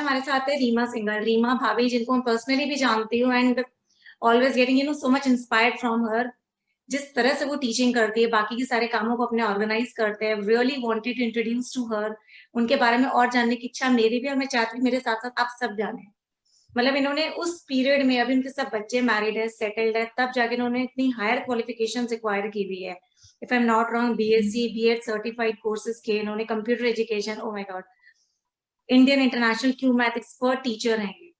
हमारे साथ है रीमा सिंघल, रीमा भाभी, जिनको हम पर्सनली भी जानती हूँ and always getting so much inspired from her. जिस तरह से वो टीचिंग करती है, बाकी के सारे कामों को अपने ऑर्गेनाइज करते हैं, really wanted to introduce to her. उनके बारे में और जानने की इच्छा मेरी भी, और मैं चाहती हूँ मेरे साथ साथ आप सब जाने। मतलब इन्होंने उस पीरियड में, अभी उनके सब बच्चे मैरिड है, सेटल्ड है, तब जाके इन्होंने इतनी हायर क्वालिफिकेशन एक्वायर की हुई है। If I am not wrong, BSc BEd certified courses के इन्होंने, computer education, oh my god, Indian international Cuemath expert teacher हैं ये।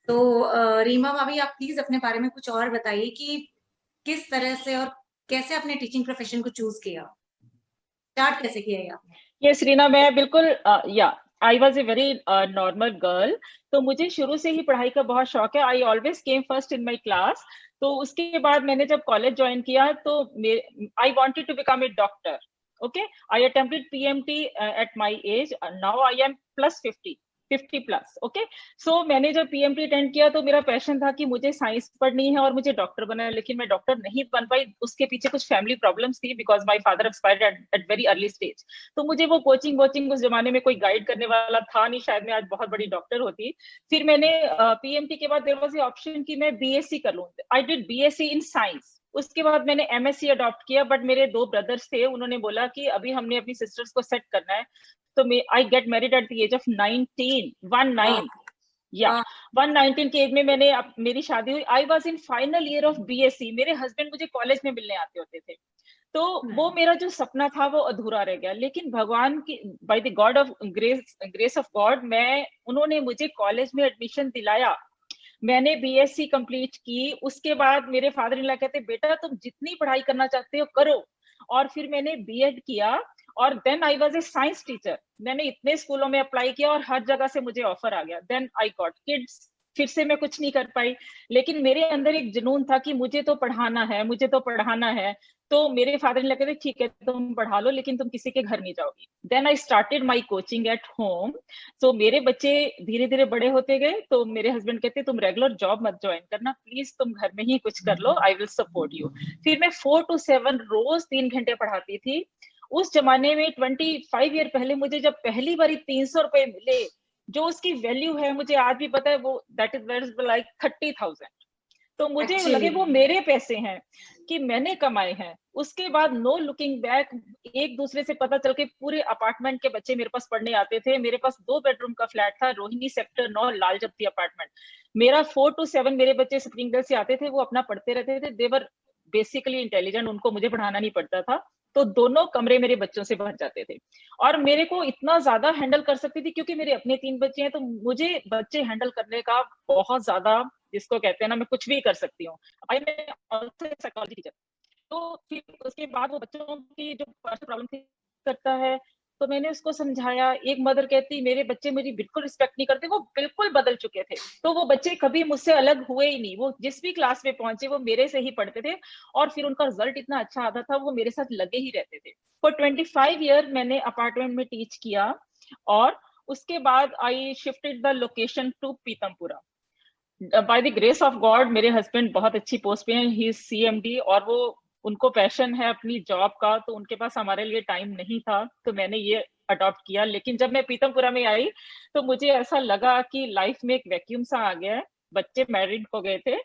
तो रीमा भाभी, आप प्लीज अपने बारे में कुछ और बताइए कि किस तरह से और कैसे अपने टीचिंग प्रोफेशन को चूज किया, स्टार्ट कैसे किया ये आपने? यस रीना, मैं बिल्कुल या I was a very normal girl. तो मुझे शुरू से ही पढ़ाई का बहुत शौक है। I always came first in my class. तो उसके बाद मैंने जब कॉलेज ज्वाइन किया तो I wanted to become a doctor. Okay, I attempted PMT at my age. Now I am plus 50 plus. Okay, so मैंने जब पीएमटी अटेंड किया तो मेरा पैशन था कि मुझे साइंस पढ़नी है और मुझे डॉक्टर बनना है, लेकिन मैं डॉक्टर नहीं बन पाई। उसके पीछे कुछ फैमिली प्रॉब्लम्स थी, because my father expired at very early stage. तो मुझे वो कोचिंग वोचिंग उस जमाने में कोई गाइड करने वाला था नहीं, शायद मैं आज बहुत बड़ी डॉक्टर होती। फिर मैंने पीएमटी के बाद देयर वाज ए ऑप्शन कि मैं बीएससी कर लूं। I did BSc in science. उसके बाद मैंने एमएससी अडॉप्ट किया, बट मेरे 2 ब्रदर्स थे, उन्होंने बोला कि अभी हमने अपनी सिस्टर्स को सेट करना है। तो I get married at the age of 19, 19 या 119 के एज में मेरी शादी हुई। I was in final year of BSc. मेरे हस्बैंड मुझे कॉलेज में मिलने आते होते थे। तो वो मेरा जो सपना था वो अधूरा रह गया। लेकिन भगवान की, by the God of grace of God, उन्होंने मुझे कॉलेज में एडमिशन दिलाया। मैंने बीएससी कंप्लीट की। उसके बाद मेरे फादर इन लॉ कहते, बेटा तुम जितनी पढ़ाई करना चाहते हो करो। और फिर मैंने बीएड किया और then I was a science teacher. मैंने इतने स्कूलों में अप्लाई किया और हर जगह से मुझे ऑफर आ गया। Then I got kids. फिर से मैं कुछ नहीं कर पाई, लेकिन मेरे अंदर एक जुनून था कि मुझे तो पढ़ाना है, मुझे तो पढ़ाना है। तो मेरे फादर ने लगे, ठीक है तुम पढ़ा लो, लेकिन तुम किसी के घर नहीं जाओगी। Then I started my coaching at home. तो मेरे बच्चे धीरे धीरे बड़े होते गए, तो मेरे हस्बैंड कहते तुम रेगुलर जॉब मत ज्वाइन करना प्लीज, तुम घर में ही कुछ कर लो, आई विल सपोर्ट यू। फिर मैं 4 to 7 रोज 3 घंटे पढ़ाती थी। उस जमाने में 25 ईयर पहले मुझे जब पहली बारी 300 रुपए मिले, जो उसकी वैल्यू है मुझे आज भी पता है, वो दैट इज लाइक 30,000। तो मुझे लगे वो मेरे पैसे हैं कि मैंने कमाए हैं। उसके बाद नो लुकिंग बैक, एक दूसरे से पता चल के पूरे अपार्टमेंट के बच्चे मेरे पास पढ़ने आते थे। मेरे पास 2 बेडरूम का फ्लैट था, रोहिणी सेक्टर 9, लाल जप्ती अपार्टमेंट। मेरा 4 to 7 मेरे बच्चे स्प्रिंगडल से आते थे, वो अपना पढ़ते रहते थे। देवर बेसिकली इंटेलिजेंट, उनको मुझे पढ़ाना नहीं पड़ता था। तो दोनों कमरे मेरे बच्चों से भर जाते थे। और मेरे को इतना ज्यादा हैंडल कर सकती थी क्योंकि मेरे अपने 3 बच्चे हैं, तो मुझे बच्चे हैंडल करने का बहुत ज्यादा, जिसको कहते हैं ना, मैं कुछ भी कर सकती हूँ। आई मैं साइकोलॉजी टीचर। तो फिर उसके बाद वो बच्चों की जो प्रॉब्लम थी करता है, तो मैंने उसको समझाया। एक मदर कहती मेरे बच्चे मेरी बिल्कुल रिस्पेक्ट नहीं करते, वो बिल्कुल बदल चुके थे। तो वो बच्चे कभी मुझसे अलग हुए ही नहीं, वो जिस भी क्लास में पहुंचे वो मेरे से ही पढ़ते थे। और फिर उनका रिजल्ट इतना अच्छा आता था, वो मेरे साथ लगे ही रहते थे। फॉर 25 ईयर मैंने अपार्टमेंट में टीच किया। और उसके बाद I shifted the location to Pitampura. By the grace of God मेरे हस्बैंड बहुत अच्छी पोस्ट पे हैं, ही इज सीएमडी, और वो उनको पैशन है अपनी जॉब का, तो उनके पास हमारे लिए टाइम नहीं था, तो मैंने ये अडॉप्ट किया। लेकिन जब मैं पीतमपुरा में आई तो मुझे ऐसा लगा कि लाइफ में एक वैक्यूम सा आ गया है। बच्चे मैरिड हो गए थे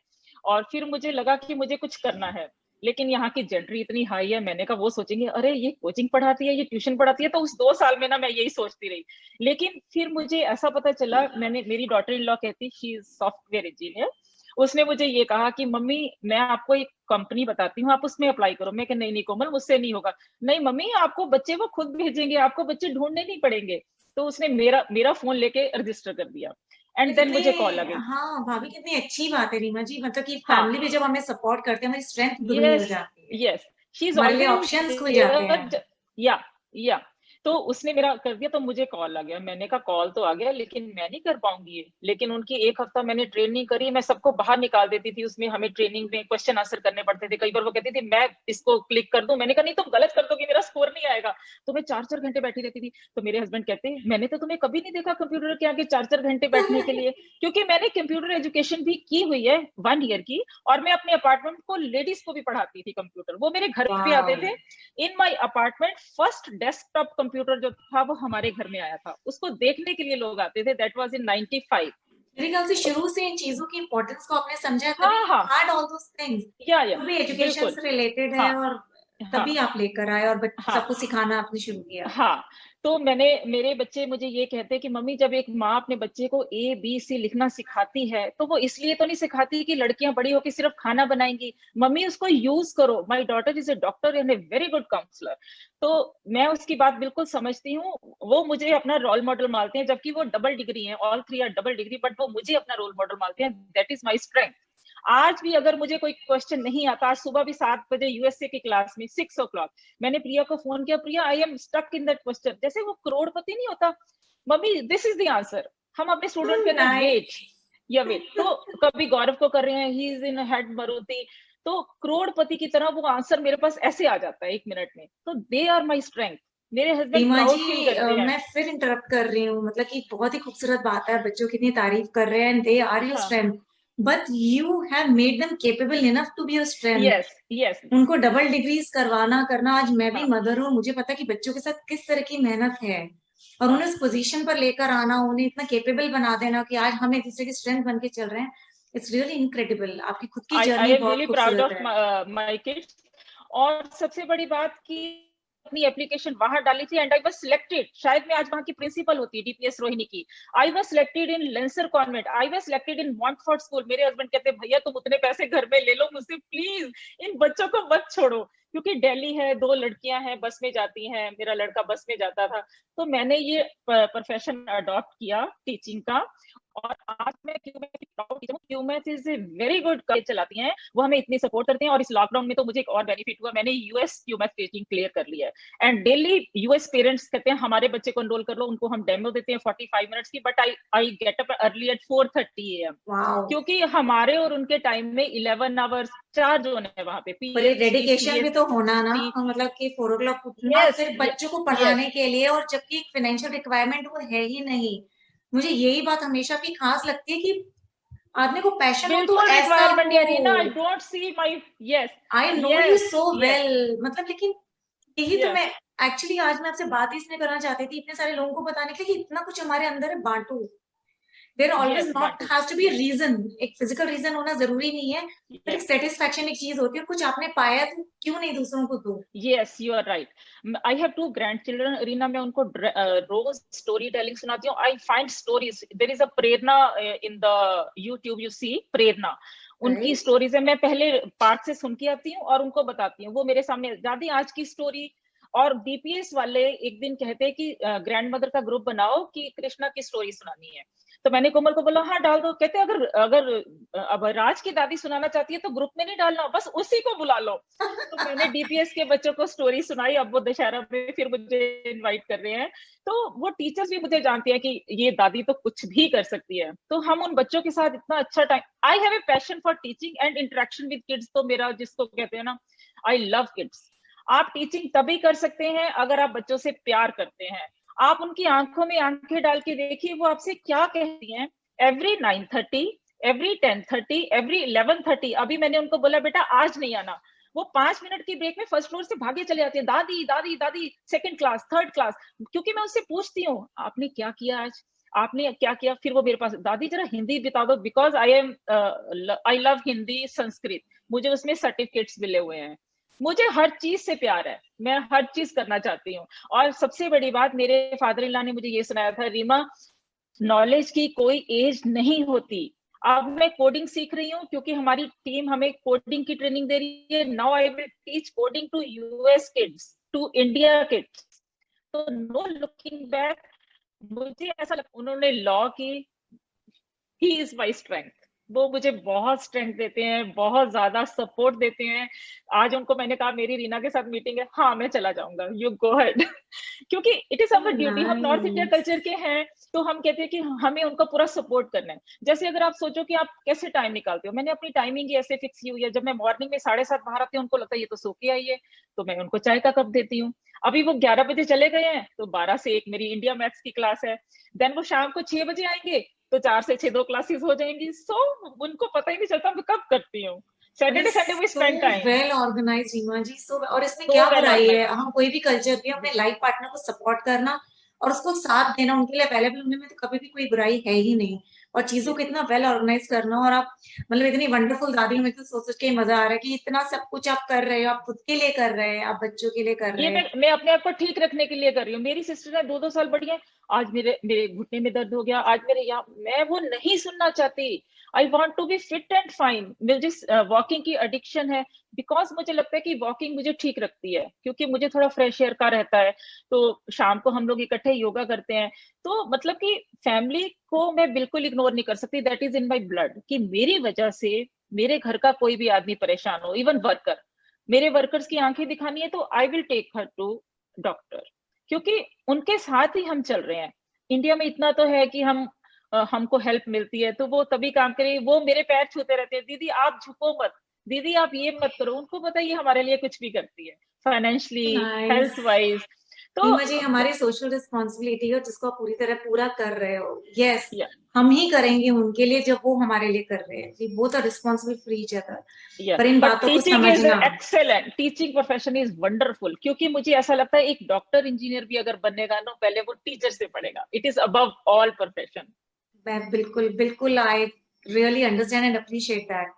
और फिर मुझे लगा कि मुझे कुछ करना है। लेकिन यहाँ की जेंट्री इतनी हाई है, मैंने कहा वो सोचेंगे अरे ये कोचिंग पढ़ाती है, ये ट्यूशन पढ़ाती है। तो उस 2 साल में ना मैं यही सोचती रही। लेकिन फिर मुझे ऐसा पता चला, मेरी डॉटर इन लॉ कहती, शी इज सॉफ्टवेयर इंजीनियर, उसने मुझे ये कहा कि मम्मी मैं आपको एक कंपनी बताती हूँ, आप उसमें अप्लाई करो। मैं कहा नहीं नहीं कोमल, मुझसे नहीं होगा। नहीं मम्मी, आपको बच्चे वो खुद भेजेंगे, आपको बच्चे ढूंढने नहीं पड़ेंगे। तो उसने मेरा फोन लेके रजिस्टर कर दिया एंड देन मुझे कॉल आ गई। हाँ भाभी, कितनी अच्छी बात है रीमा जी, मतलब कि हाँ, फैमिली भी जब हमें सपोर्ट करते हैं, हमारी स्ट्रेंथ दुगनी हो यस जाती है, यस, शी इज हमारे लिए ऑलवेज ऑप्शंस खुल जाते हैं। देयर। या तो उसने मेरा कर दिया, तो मुझे कॉल आ गया। मैंने कहा कॉल तो आ गया लेकिन मैं नहीं कर पाऊंगी ये। लेकिन उनकी 1 हफ्ता मैंने ट्रेनिंग करी, मैं सबको बाहर निकाल देती थी। उसमें हमें ट्रेनिंग में क्वेश्चन आंसर करने पड़ते थे। कई बार वो कहती थी मैं इसको क्लिक कर दूं, मैंने कहा नहीं तुम गलत कर दोगे, मेरा स्कोर नहीं आएगा। तो मैं 4-4 घंटे बैठी रहती थी। तो मेरे हस्बैंड कहते मैंने तो तुम्हें कभी नहीं देखा कंप्यूटर के आगे 4-4 घंटे बैठने के लिए, क्योंकि मैंने कंप्यूटर एजुकेशन भी की हुई है 1 ईयर की। और मैं अपने अपार्टमेंट को लेडीज को भी पढ़ाती थी कंप्यूटर, वो मेरे घर पे आते थे। इन माई अपार्टमेंट फर्स्ट डेस्कटॉप कंप्यूटर जो था वो हमारे घर में आया था, उसको देखने के लिए लोग आते थे। That was in 95। मेरे ख्याल से शुरू से इन चीजों की इम्पोर्टेंस को आपने समझा, हाँ तभी हाँ, हैड ऑल दोस थिंग्स, या जो भी एजुकेशन बिल्कुल। से रिलेटेड है, हाँ और हाँ तभी आप लेकर आए और हाँ सबको सिखाना आपने शुरू किया। हाँ। तो मेरे बच्चे मुझे ये कहते हैं कि मम्मी, जब एक माँ अपने बच्चे को ABC लिखना सिखाती है तो वो इसलिए तो नहीं सिखाती कि लड़कियां बड़ी होकर सिर्फ खाना बनाएंगी, मम्मी उसको यूज करो। My daughter is a doctor and a very good counsellor. तो मैं उसकी बात बिल्कुल समझती हूँ। वो मुझे अपना रोल मॉडल मानते हैं, जबकि वो डबल डिग्री है, all 3 are double degree, but वो मुझे अपना रोल मॉडल मानते हैं। That is my strength. आज भी अगर मुझे कोई क्वेश्चन नहीं आता, आज सुबह भी 7 बजे यूएसए की क्लास में 6 o'clock मैंने प्रिया को फोन किया, Priya I am stuck in that question, जैसे वो करोड़पति नहीं होता, mummy this is the answer. हम अपने स्टूडेंट कहते हैं वेट या वेट। तो कभी गौरव को कर रहे हैं, he is in head Maruti, तो करोड़पति की तरह वो आंसर मेरे पास ऐसे आ जाता है 1 मिनट में। तो दे आर माई स्ट्रेंथ। मेरे हस्बैंड रीमा प्राउड फील जी, करते हैं। मैं फिर इंटरप्ट कर रही हूँ, मतलब कि बहुत ही खूबसूरत बात है, बच्चों की इतनी तारीफ कर रहे हैं, एंड दे आर योर हाँ, strength, but you have made them capable enough to be your strength. Yes yes. उनको डबल डिग्रीज करवाना करना, आज मैं भी हाँ मदर हूँ, मुझे पता है कि बच्चों के साथ किस तरह की मेहनत है, और हाँ। उन्हें उस पोजीशन पर लेकर आना, उन्हें इतना केपेबल बना देना कि आज हम एक दूसरे की स्ट्रेंथ बन के चल रहे हैं। इट्स रियली इनक्रेडिबल, आपकी खुद की आई जर्नी एम बहुत रियली प्राउड खूबसूरत ऑफ है। My kids. और सबसे बड़ी बात कि अपनी एप्लीकेशन बाहर डाली थी एंड आई वाज सिलेक्टेड। शायद मैं आज वहां की प्रिंसिपल होती, डीपीएस रोहिणी की। I was selected in Lancer convent, I was selected in Montfort school. मेरे हस्बैंड कहते, भैया तुम उतने पैसे घर में ले लो मुझसे, प्लीज इन बच्चों को मत छोड़ो। क्योंकि दिल्ली है, 2 लड़कियां हैं, बस में जाती हैं, मेरा लड़का बस में जाता था। तो मैंने ये प्रोफेशन अडॉप्ट किया टीचिंग का। और आज मैं Cuemath is a very good college चलाती हैं, वो हमें इतनी सपोर्ट करते हैं। और इस लॉकडाउन में तो मुझे एक और बेनिफिट हुआ, मैंने यूएस क्यूमैथ टीचिंग क्लियर कर लिया है। एंड डेली यूएस पेरेंट्स कहते हैं हमारे बच्चे को एनरोल कर लो, उनको हम डेमो देते हैं 45 मिनट्स की, but I get up early at 4:30 AM, wow, क्योंकि हमारे और उनके टाइम में 11 आवर्स 4 जोन है वहां पे, पर ये पीएचडी डेडिकेशन भी तो होना ना, सीएससी। मतलब कि 4 o'clock उठना यस सिर्फ बच्चों को यस। पढ़ाने के लिए, और जबकि एक फाइनेंशियल रिक्वायरमेंट वो है ही नहीं। मुझे यही बात हमेशा की खास लगती है कि आदमी को पैशन हो तो बिल्कुल ऐसा रिक्वायरमेंट है रीना, आई हो। Don't see my. Yes I know you yes so yes well, मतलब लेकिन यही तो यस। मैं एक्चुअली आज मैं आपसे बात इसलिए करना चाहती थी, इतने सारे लोगों को बताने के लिए कि इतना कुछ हमारे अंदर है, बांटो। देयर ऑलवेज यस नॉट बांटू। हैज टू बी रीजन, एक फिजिकल रीजन होना जरूरी नहीं है, पर एक यस सेटिस्फेक्शन एक चीज होती है, कुछ आपने पाया तो क्यों नहीं दूसरों को दो। Yes you are right. I have 2 grandchildren Reena, मैं उनको रोज स्टोरी टेलिंग सुनाती हूँ। I find stories, there is a Prerna in the YouTube, you see Prerna, उनकी राइट, स्टोरीज है। मैं पहले पार्ट से सुन के आती हूँ और उनको बताती हूँ, वो मेरे सामने दादी आज की स्टोरी। और डीपीएस वाले एक दिन कहते हैं कि ग्रैंड मदर का ग्रुप बनाओ कि कृष्णा की स्टोरी सुनानी है। तो मैंने कोमल को बोला हाँ डाल दो। कहते अगर अगर अब राज की दादी सुनाना चाहती है तो ग्रुप में नहीं डालना, बस उसी को बुला लो। तो मैंने डीपीएस के बच्चों को स्टोरी सुनाई। अब वो दशहरा में फिर मुझे इनवाइट कर रहे हैं। तो वो टीचर्स भी मुझे जानती है कि ये दादी तो कुछ भी कर सकती है। तो हम उन बच्चों के साथ इतना अच्छा time, I have a passion for teaching and interaction with kids. तो मेरा जिसको कहते हैं ना, आई लव किड्स। आप टीचिंग तभी कर सकते हैं अगर आप बच्चों से प्यार करते हैं। आप उनकी आंखों में आंखें डाल के देखिए वो आपसे क्या कहती हैं। एवरी 9:30, एवरी 10:30, एवरी 11:30, अभी मैंने उनको बोला बेटा आज नहीं आना, वो 5 मिनट की ब्रेक में फर्स्ट फ्लोर से भागे चले जाते हैं, दादी दादी दादी, सेकंड क्लास, थर्ड क्लास। क्योंकि मैं उससे पूछती हूँ आपने क्या किया आज, आपने क्या किया। फिर वो मेरे पास, दादी जरा हिंदी बता दो, because I love Hindi Sanskrit, मुझे उसमें सर्टिफिकेट्स मिले हुए हैं। मुझे हर चीज से प्यार है, मैं हर चीज करना चाहती हूँ। और सबसे बड़ी बात, मेरे फादर इन लॉ ने मुझे ये सुनाया था, रीमा नॉलेज की कोई एज नहीं होती। अब मैं कोडिंग सीख रही हूँ क्योंकि हमारी टीम हमें कोडिंग की ट्रेनिंग दे रही है। Now I will teach coding to US kids, to India kids. तो नो लुकिंग बैक। मुझे ऐसा लगता उन्होंने लॉ की, ही इज माई स्ट्रेंथ। वो मुझे बहुत स्ट्रेंथ देते हैं, बहुत ज्यादा सपोर्ट देते हैं। आज उनको मैंने कहा मेरी रीना के साथ मीटिंग है, हाँ मैं चला जाऊंगा, यू गो हेड। क्योंकि इट इज अवर ड्यूटी, हम नॉर्थ इंडिया नाइस। कल्चर के हैं। तो हम कहते हैं कि हमें उनका पूरा सपोर्ट करना है। जैसे अगर आप सोचो कि आप कैसे टाइम निकालते हो, मैंने अपनी टाइमिंग ही ऐसे फिक्स की हुई है। जब मैं मॉर्निंग में 7:30 बाहर आती हूँ, उनको लगता है ये तो सो के आई है, तो मैं उनको चाय का कप देती हूँ। अभी वो 11 बजे चले गए हैं, तो 12 से 1 मेरी इंडिया मैथ्स की क्लास है। देन वो शाम को 6 बजे आएंगे, तो 4 से 6 2 क्लासेस हो जाएंगी। सो उनको पता ही नहीं चलता मैं कब करती हूँ। Saturday Sunday we spend time. Well organised Reema ji, so और इसमें तो क्या वेल बुराई है, ऑर्गेनाइज्ड। हम कोई भी कल्चर भी अपने लाइफ पार्टनर को सपोर्ट करना और उसको साथ देना, उनके लिए अवेलेबल होने में तो कभी भी कोई बुराई है ही नहीं। और चीजों को इतना वेल ऑर्गेनाइज करना, और आप मतलब इतनी वंडरफुल दादी हो, मेरे को सोच सोच के ही मजा आ रहा है कि इतना सब कुछ आप कर रहे हो, आप खुद के लिए कर रहे हैं, आप बच्चों के लिए कर ये रहे हैं। मैं अपने आप को ठीक रखने के लिए कर रही हूँ। मेरी सिस्टर है 2-2 साल बड़ी है, आज मेरे मेरे घुटने में दर्द हो गया, आज मेरे यहाँ, मैं वो नहीं सुनना चाहती। I want to be fit and fine. मुझे वॉकिंग की एडिक्शन है, बिकॉज मुझे लगता है कि वॉकिंग मुझे ठीक रखती है, क्योंकि मुझे थोड़ा फ्रेश एयर का रहता है। तो शाम को हम लोग इकट्ठे योगा करते हैं। तो मतलब कि फैमिली को मैं बिल्कुल इग्नोर नहीं कर सकती। That is in my blood कि मेरी वजह से मेरे घर का कोई भी आदमी परेशान हो, इवन वर्कर, मेरे वर्कर्स की आंखें दिखानी है तो I will take her to doctor, क्योंकि उनके साथ ही हम चल रहे हैं। इंडिया में इतना तो है कि हमको हेल्प मिलती है तो वो तभी काम करें। वो मेरे पैर छूते रहते हैं, दीदी आप झुको मत, दीदी आप ये मत करो। उनको पता है ये हमारे लिए कुछ भी करती है, फाइनेंशियली, नाइस हेल्थ वाइज। तो रीमा जी, हमारी सोशल रिस्पॉन्सिबिलिटी है जिसको आप पूरी तरह पूरा कर रहे हो। यस, या हम ही करेंगे उनके लिए जब वो हमारे लिए कर रहे हैं। We both are responsible for each other. या पर इन बट बातों को टीचिंग इज समझना। Excellent, teaching profession is wonderful, क्योंकि मुझे ऐसा लगता है एक डॉक्टर इंजीनियर भी अगर बनेगा ना, पहले वो टीचर से पढ़ेगा। It is above all profession. मैं बिल्कुल बिल्कुल I really understand and appreciate that.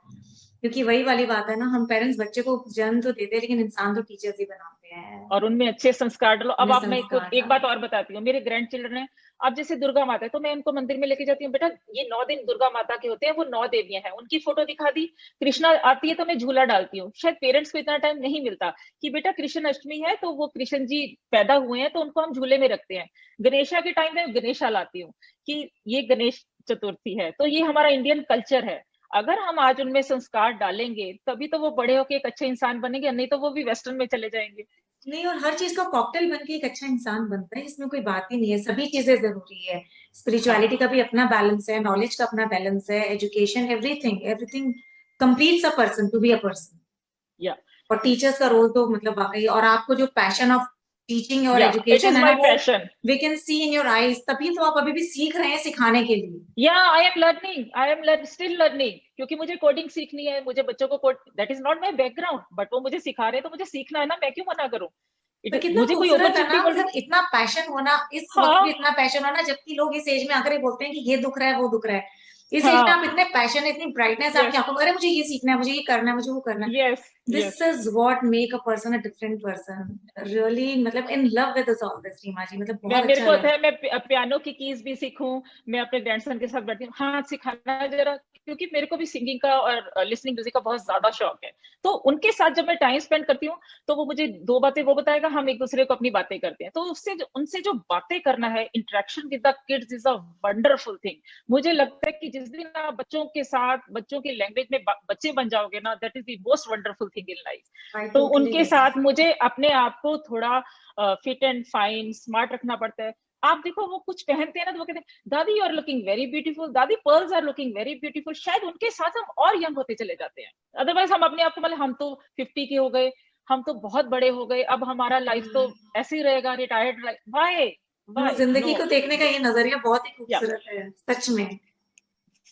क्योंकि वही वाली बात है ना, हम पेरेंट्स बच्चे को जन्म तो देते हैं लेकिन इंसान तो टीचर्स ही बनाते हैं। और उनमें अच्छे संस्कार डालो। अब उन्हें आप, मैं संस्कार एक बात डालो। और बताती हूँ, मेरे ग्रैंड चिल्ड्रन है। अब जैसे दुर्गा माता है तो मैं उनको मंदिर में लेके जाती हूँ, बेटा ये 9 दिन दुर्गा माता के होते हैं, वो 9 देवियां हैं, उनकी फोटो दिखा दी। कृष्णा आती है तो मैं झूला डालती हूँ। शायद पेरेंट्स को इतना टाइम नहीं मिलता कि बेटा कृष्ण अष्टमी है तो वो कृष्ण जी पैदा हुए हैं तो उनको हम झूले में रखते हैं। गणेशा के टाइम में गणेशा लाती हूँ कि ये गणेश चतुर्थी है। तो ये हमारा इंडियन कल्चर है। अगर हम आज उनमें संस्कार डालेंगे तभी तो वो बड़े होके एक अच्छे इंसान बनेंगे, नहीं तो वो भी वेस्टर्न में चले जाएंगे। नहीं, और हर चीज का कॉकटेल बन के एक अच्छा इंसान बनता है, इसमें कोई बात ही नहीं है। सभी चीजें जरूरी है। हाँ। स्पिरिचुअलिटी का भी अपना बैलेंस है, नॉलेज का अपना बैलेंस है, education, everything everything completes a person to be a person. या और टीचर्स का रोल तो मतलब वाकई, और आपको जो पैशन ऑफ टीचिंग और या इट एजुकेशन इज है ना, माय वो passion. We can see in your eyes. तभी तो आप अभी भी सीख रहे हैं सिखाने के लिए। या I am learning, I am still learning, क्योंकि मुझे कोडिंग सीखनी है। मुझे बच्चों को code, that is not my background, but वो मुझे सिखा रहे हैं तो मुझे सीखना है ना, मैं क्यों मना करूं। पर इट कितना मुझे कोई खूबसूरत है अपॉर्चुनिटी ना, बोल रही। मतलब इतना पैशन होना, इस वक्त भी हाँ इतना पैशन होना, जबकि लोग इस एज में आकर ही बोलते हैं कि ये दुख रहा है वो दुख रहा है। इस एज में हाँ। आप इतने पैशन, इतनी ब्राइटनेस आपकी यस आंखों में, अरे मुझे ये सीखना है, मुझे ये करना है, मुझे वो करना है। Yes this yes. Is what make a person a different person. Really मतलब in love with this all this Reema ji, मतलब मैं, बहुत मेरे अच्छा को होता लगा। है मैं पियानो की कीज भी सीखूं। मैं अपने ग्रैंडसन के साथ बैठी हूँ, हाँ सिखाना है जरा, क्योंकि मेरे को भी सिंगिंग का और लिसनिंग म्यूजिक का बहुत ज्यादा शौक है। तो उनके साथ जब मैं टाइम स्पेंड करती हूँ तो वो मुझे 2 बातें वो बताएगा, हम एक दूसरे को अपनी बातें करते हैं। तो उससे उनसे जो बातें करना है, interaction with the kids is a wonderful thing. मुझे लगता है कि जिस दिन आप बच्चों के साथ बच्चों की लैंग्वेज में बच्चे बन जाओगे ना, that is the most wonderful thing in life. I तो टोटली उनके एग्री। साथ मुझे अपने आप को थोड़ा फिट एंड फाइन स्मार्ट रखना पड़ता है। आप देखो वो कुछ पहनते हैं ना तो वो कहते हैं दादी you are looking very beautiful, दादी pearls are looking very beautiful. शायद उनके साथ हम और यंग होते चले जाते हैं। अदरवाइज हम अपने आप को, मतलब हम तो 50 के हो गए, हम तो बहुत बड़े हो गए, अब हमारा लाइफ तो ऐसे ही रहेगा, रिटायर्ड लाइफ। वाई हाँ, वाई जिंदगी नो। को देखने का ये नजरिया बहुत ही या खूबसूरत है सच में।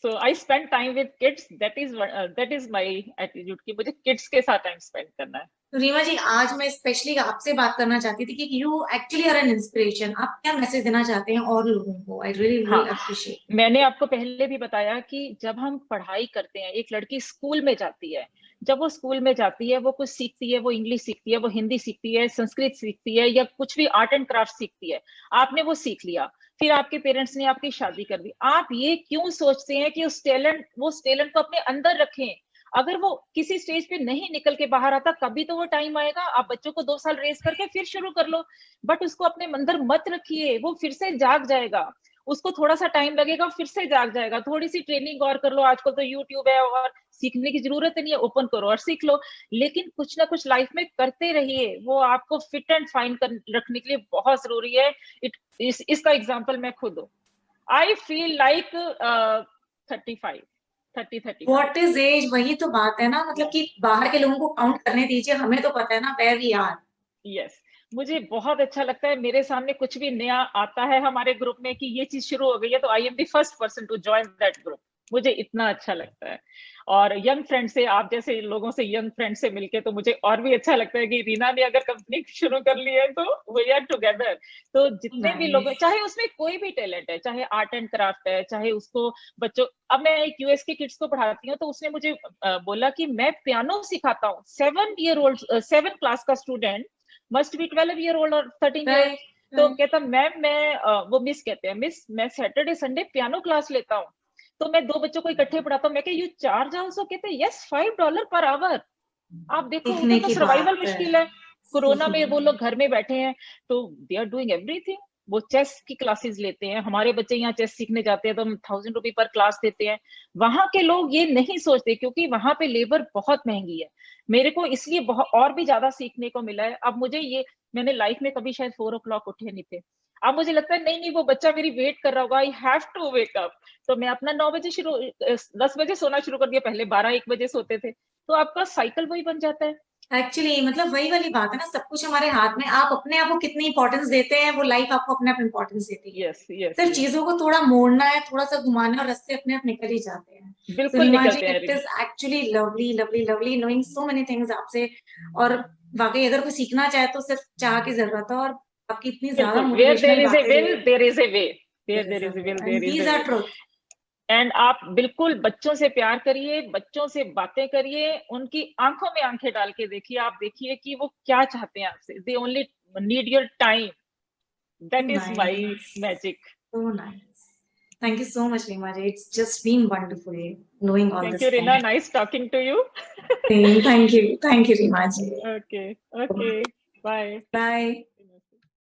So I spend time with kids, that is my attitude कि मुझे किड्स के साथ टाइम स्पेंड करना है। तो रीमा जी, आज मैं स्पेशली आपसे बात करना चाहती थी कि you actually are an inspiration. आप क्या मैसेज देना चाहते हैं और लोगों को? आई रियली रियली हाँ, अप्रिशिएट। मैंने आपको पहले भी बताया कि जब हम पढ़ाई करते हैं, एक लड़की स्कूल में जाती है, जब वो स्कूल में जाती है वो कुछ सीखती है, वो इंग्लिश सीखती है, वो हिंदी सीखती है, संस्कृत सीखती है, या कुछ भी आर्ट एंड क्राफ्ट सीखती है। आपने वो सीख लिया, फिर आपके पेरेंट्स ने आपकी शादी कर दी। आप ये क्यों सोचते हैं कि उस टैलेंट को अपने अंदर रखें? अगर वो किसी स्टेज पे नहीं निकल के बाहर आता, कभी तो वो टाइम आएगा। आप बच्चों को 2 साल रेस करके फिर शुरू कर लो, बट उसको अपने अंदर मत रखिए, वो फिर से जाग जाएगा। उसको थोड़ा सा टाइम लगेगा, फिर से जाग जाएगा। थोड़ी सी ट्रेनिंग और कर लो, आजकल तो यूट्यूब है और सीखने की जरूरत नहीं है, ओपन करो और सीख लो। लेकिन कुछ ना कुछ लाइफ में करते रहिए, वो आपको फिट एंड फाइन रखने के लिए बहुत जरूरी है। इसका एग्जाम्पल मैं खुद हूँ। I feel like 35, 30, 35। What is age? वही तो बात है ना, मतलब यस कि बाहर के लोगों को काउंट करने दीजिए, हमें तो पता है ना वेयर वी आर। यस। मुझे बहुत अच्छा लगता है, मेरे सामने कुछ भी नया आता है हमारे ग्रुप में कि ये चीज शुरू हो गई है, तो I am the first person to join that group. मुझे इतना अच्छा लगता है। और यंग फ्रेंड से, आप जैसे लोगों से, यंग फ्रेंड से मिलके तो मुझे और भी अच्छा लगता है कि रीना ने अगर कंपनी शुरू कर ली है तो वी आर टुगेदर। तो जितने भी लोग, चाहे उसमें कोई भी टैलेंट है, चाहे आर्ट एंड क्राफ्ट है, चाहे उसको बच्चों, अब मैं एक यूएस के किड्स को पढ़ाती हूँ, तो उसने मुझे बोला कि मैं पियानो सिखाता हूँ। 7 क्लास का student must be 12 year old और 13 ईयर। तो कहता मैम मैं वो मिस कहते हैं, मिस मैं सैटरडे संडे पियानो क्लास लेता हूँ, तो मैं 2 बच्चों को इकट्ठे पढ़ाता हूँ। मैं कह, यू चार्ज आल्सो? कहते यस, $5 पर आवर। आप देखो सीखने उनका तो की सर्वाइवल बात मुश्किल है। कोरोना में वो है। लोग घर में बैठे हैं, तो दे आर डूइंग एवरीथिंग। वो चेस की क्लासेस लेते हैं, हमारे बच्चे यहाँ चेस सीखने जाते हैं तो हम ₹1000 पर क्लास देते हैं। वहां के लोग ये नहीं सोचते, क्योंकि वहां पे लेबर बहुत महंगी है। मेरे को इसलिए बहुत और भी ज्यादा सीखने को मिला है। अब मुझे ये, मैंने लाइफ में कभी शायद 4 o'clock उठे नहीं थे। अब मुझे लगता है नहीं नहीं, वो बच्चा मेरी वेट कर रहा होगा, I have to wake up. तो मैं अपना 9 बजे शुरू, 10 बजे सोना शुरू कर दिया, पहले 12-1 बजे सोते थे। तो आपका साइकिल वही बन जाता है। एक्चुअली मतलब वही वाली बात है ना, सब कुछ हमारे हाथ में, आप अपने आप को कितनी इंपॉर्टेंस देते हैं, वो लाइफ आपको अपने आप इंपॉर्टेंस देती है। यस यस सिर्फ यस, चीजों को थोड़ा मोड़ना है, थोड़ा सा घुमाना है, और रास्ते अपने आप निकल ही जाते हैं। तो बिल्कुल रीमा जी, निकलते हैं it Rin. Is actually lovely lovely lovely knowing so many things आपसे। और वाकई अगर कोई सीखना चाहे तो सिर्फ चाह की जरूरत है, और आपकी इतनी ज्यादा बिल्कुल, where there motivational is a बातें भी विल है। There is a way, where there is there a is a way will and there is a these are way. Truth. And आप बिल्कुल बच्चों से प्यार करिए, बच्चों से बातें करिए, उनकी आंखों में आंखें डाल के देखिए, आप देखिए कि वो क्या चाहते हैं आपसे। They only need your time, that is my nice, magic. so nice. Thank you so much, Rima ji. It's just been wonderful knowing all thank this you thing. Reena, nice talking to you. Same. Thank you, Rima ji. Okay okay, bye. Bye.